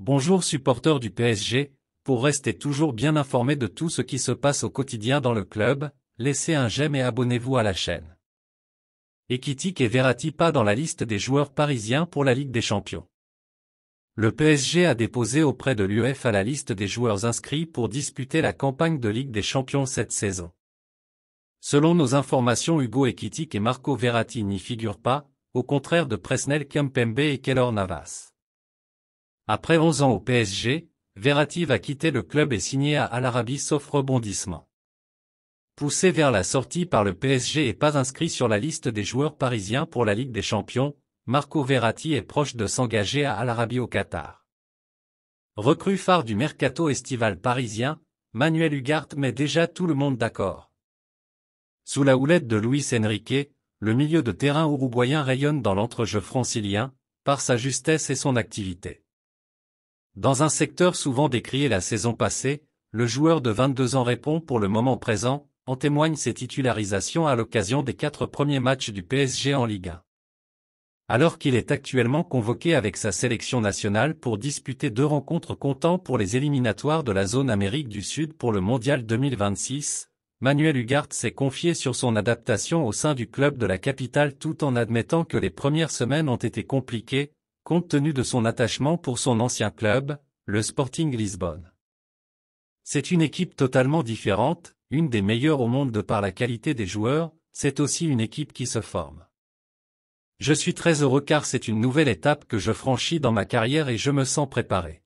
Bonjour supporters du PSG, pour rester toujours bien informé de tout ce qui se passe au quotidien dans le club, laissez un j'aime et abonnez-vous à la chaîne. Ekitike et Verratti pas dans la liste des joueurs parisiens pour la Ligue des Champions. Le PSG a déposé auprès de l'UEFA la liste des joueurs inscrits pour disputer la campagne de Ligue des Champions cette saison. Selon nos informations, Hugo Ekitike et Marco Verratti n'y figurent pas, au contraire de Presnel Kimpembe et Keylor Navas. Après 11 ans au PSG, Verratti va quitter le club et signer à Al Arabi sauf rebondissement. Poussé vers la sortie par le PSG et pas inscrit sur la liste des joueurs parisiens pour la Ligue des Champions, Marco Verratti est proche de s'engager à Al Arabi au Qatar. Recrue phare du mercato estival parisien, Manuel Ugarte met déjà tout le monde d'accord. Sous la houlette de Luis Enrique, le milieu de terrain uruguayen rayonne dans l'entrejeu francilien, par sa justesse et son activité. Dans un secteur souvent décrié la saison passée, le joueur de 22 ans répond pour le moment présent, en témoignent ses titularisations à l'occasion des 4 premiers matchs du PSG en Ligue 1. Alors qu'il est actuellement convoqué avec sa sélection nationale pour disputer 2 rencontres comptant pour les éliminatoires de la zone Amérique du Sud pour le Mondial 2026, Manuel Ugarte s'est confié sur son adaptation au sein du club de la capitale tout en admettant que les premières semaines ont été compliquées, compte tenu de son attachement pour son ancien club, le Sporting Lisbonne. C'est une équipe totalement différente, une des meilleures au monde de par la qualité des joueurs, c'est aussi une équipe qui se forme. Je suis très heureux car c'est une nouvelle étape que je franchis dans ma carrière et je me sens préparé.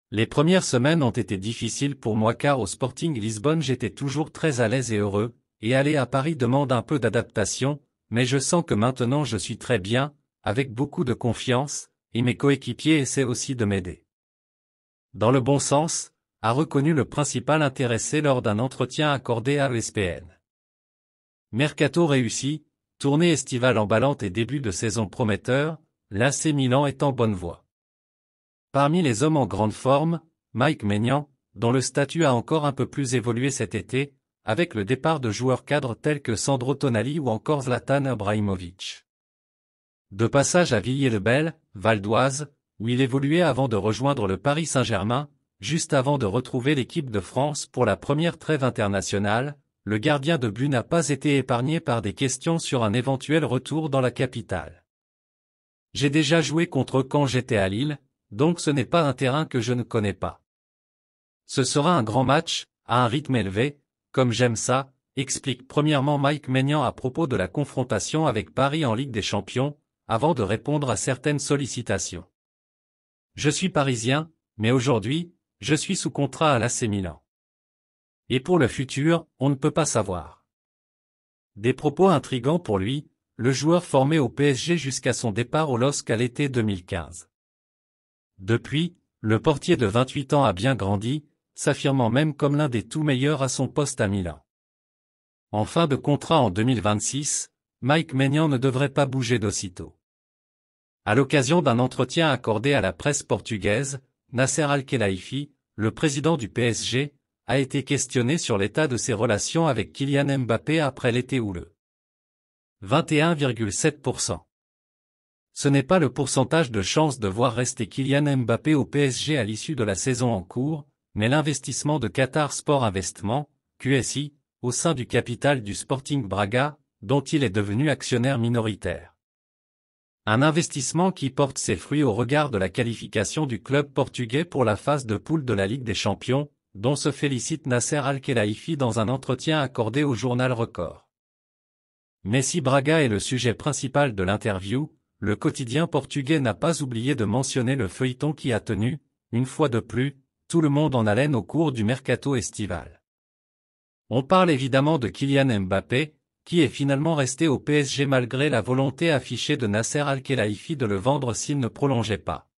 Les premières semaines ont été difficiles pour moi car au Sporting Lisbonne j'étais toujours très à l'aise et heureux, et aller à Paris demande un peu d'adaptation, mais je sens que maintenant je suis très bien, avec beaucoup de confiance, et mes coéquipiers essaient aussi de m'aider. Dans le bon sens, a reconnu le principal intéressé lors d'un entretien accordé à l'ESPN. Mercato réussi, tournée estivale emballante et début de saison prometteur, l'AC Milan est en bonne voie. Parmi les hommes en grande forme, Mike Maignan, dont le statut a encore un peu plus évolué cet été, avec le départ de joueurs cadres tels que Sandro Tonali ou encore Zlatan Ibrahimovic. De passage à Villiers-le-Bel, Val d'Oise, où il évoluait avant de rejoindre le Paris Saint-Germain, juste avant de retrouver l'équipe de France pour la première trêve internationale, le gardien de but n'a pas été épargné par des questions sur un éventuel retour dans la capitale. J'ai déjà joué contre eux quand j'étais à Lille, donc ce n'est pas un terrain que je ne connais pas. Ce sera un grand match, à un rythme élevé, comme j'aime ça, explique premièrement Mike Maignan à propos de la confrontation avec Paris en Ligue des Champions, avant de répondre à certaines sollicitations. Je suis parisien, mais aujourd'hui, je suis sous contrat à l'AC Milan. Et pour le futur, on ne peut pas savoir. Des propos intrigants pour lui, le joueur formé au PSG jusqu'à son départ au LOSC à l'été 2015. Depuis, le portier de 28 ans a bien grandi, s'affirmant même comme l'un des tout meilleurs à son poste à Milan. En fin de contrat en 2026, Mike Maignan ne devrait pas bouger d'aussitôt. À l'occasion d'un entretien accordé à la presse portugaise, Nasser Al-Khelaifi, le président du PSG, a été questionné sur l'état de ses relations avec Kylian Mbappé après l'été houleux. 21,7%. Ce n'est pas le pourcentage de chances de voir rester Kylian Mbappé au PSG à l'issue de la saison en cours, mais l'investissement de Qatar Sport Investment, QSI, au sein du capital du Sporting Braga, dont il est devenu actionnaire minoritaire. Un investissement qui porte ses fruits au regard de la qualification du club portugais pour la phase de poule de la Ligue des Champions, dont se félicite Nasser Al-Khelaifi dans un entretien accordé au journal Record. Mais si Braga est le sujet principal de l'interview, le quotidien portugais n'a pas oublié de mentionner le feuilleton qui a tenu, une fois de plus, tout le monde en haleine au cours du mercato estival. On parle évidemment de Kylian Mbappé, qui est finalement resté au PSG malgré la volonté affichée de Nasser Al-Khelaifi de le vendre s'il ne prolongeait pas.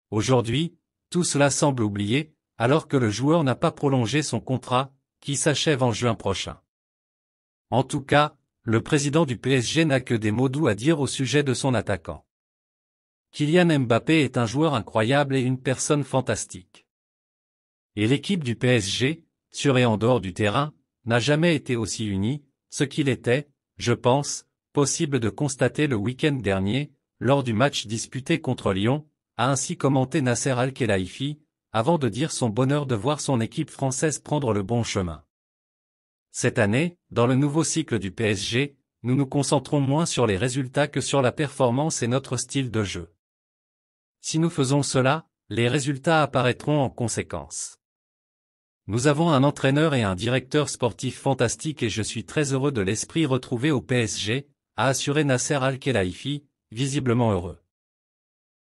Aujourd'hui, tout cela semble oublié, alors que le joueur n'a pas prolongé son contrat, qui s'achève en juin prochain. En tout cas, le président du PSG n'a que des mots doux à dire au sujet de son attaquant. Kylian Mbappé est un joueur incroyable et une personne fantastique. Et l'équipe du PSG, sur et en dehors du terrain, n'a jamais été aussi unie, ce qu'il était, je pense, possible de constater le week-end dernier, lors du match disputé contre Lyon, a ainsi commenté Nasser Al-Khelaifi, avant de dire son bonheur de voir son équipe française prendre le bon chemin. Cette année, dans le nouveau cycle du PSG, nous nous concentrons moins sur les résultats que sur la performance et notre style de jeu. Si nous faisons cela, les résultats apparaîtront en conséquence. Nous avons un entraîneur et un directeur sportif fantastique et je suis très heureux de l'esprit retrouvé au PSG, a assuré Nasser Al-Khelaifi, visiblement heureux.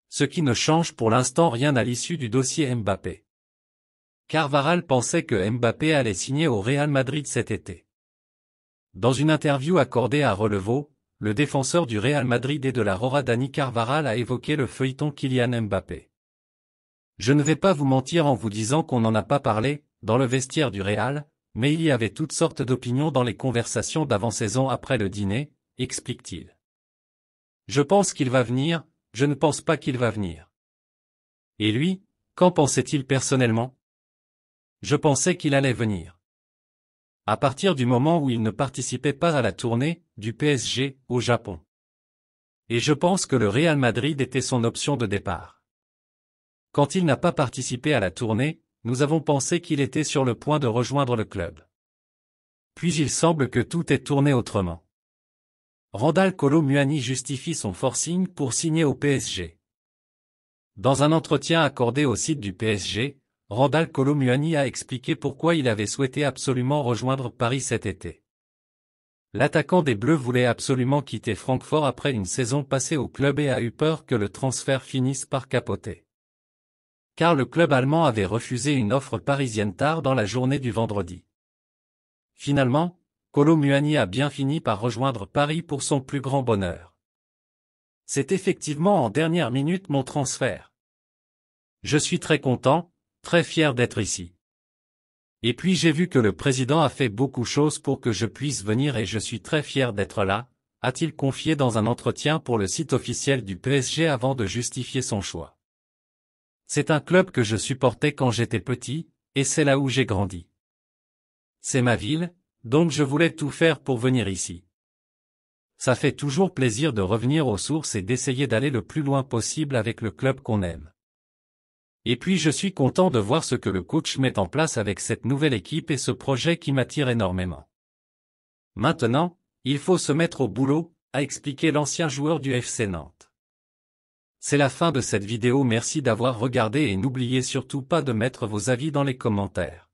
Ce qui ne change pour l'instant rien à l'issue du dossier Mbappé. Carvajal pensait que Mbappé allait signer au Real Madrid cet été. Dans une interview accordée à Relevo, le défenseur du Real Madrid et de la Rora Dani Carvajal a évoqué le feuilleton Kylian Mbappé. Je ne vais pas vous mentir en vous disant qu'on n'en a pas parlé, dans le vestiaire du Real, mais il y avait toutes sortes d'opinions dans les conversations d'avant-saison après le dîner, explique-t-il. Je pense qu'il va venir, je ne pense pas qu'il va venir. Et lui, qu'en pensait-il personnellement? Je pensais qu'il allait venir. À partir du moment où il ne participait pas à la tournée du PSG au Japon. Et je pense que le Real Madrid était son option de départ. Quand il n'a pas participé à la tournée, nous avons pensé qu'il était sur le point de rejoindre le club. Puis il semble que tout est tourné autrement. Randal Kolo Muani justifie son forcing pour signer au PSG. Dans un entretien accordé au site du PSG, Randal Kolo Muani a expliqué pourquoi il avait souhaité absolument rejoindre Paris cet été. L'attaquant des Bleus voulait absolument quitter Francfort après une saison passée au club et a eu peur que le transfert finisse par capoter. Car le club allemand avait refusé une offre parisienne tard dans la journée du vendredi. Finalement, Kolo Muani a bien fini par rejoindre Paris pour son plus grand bonheur. C'est effectivement en dernière minute mon transfert. Je suis très content, très fier d'être ici. Et puis j'ai vu que le président a fait beaucoup de choses pour que je puisse venir et je suis très fier d'être là, a-t-il confié dans un entretien pour le site officiel du PSG avant de justifier son choix. C'est un club que je supportais quand j'étais petit, et c'est là où j'ai grandi. C'est ma ville, donc je voulais tout faire pour venir ici. Ça fait toujours plaisir de revenir aux sources et d'essayer d'aller le plus loin possible avec le club qu'on aime. Et puis je suis content de voir ce que le coach met en place avec cette nouvelle équipe et ce projet qui m'attire énormément. Maintenant, il faut se mettre au boulot, a expliqué l'ancien joueur du FC Nantes. C'est la fin de cette vidéo, merci d'avoir regardé et n'oubliez surtout pas de mettre vos avis dans les commentaires.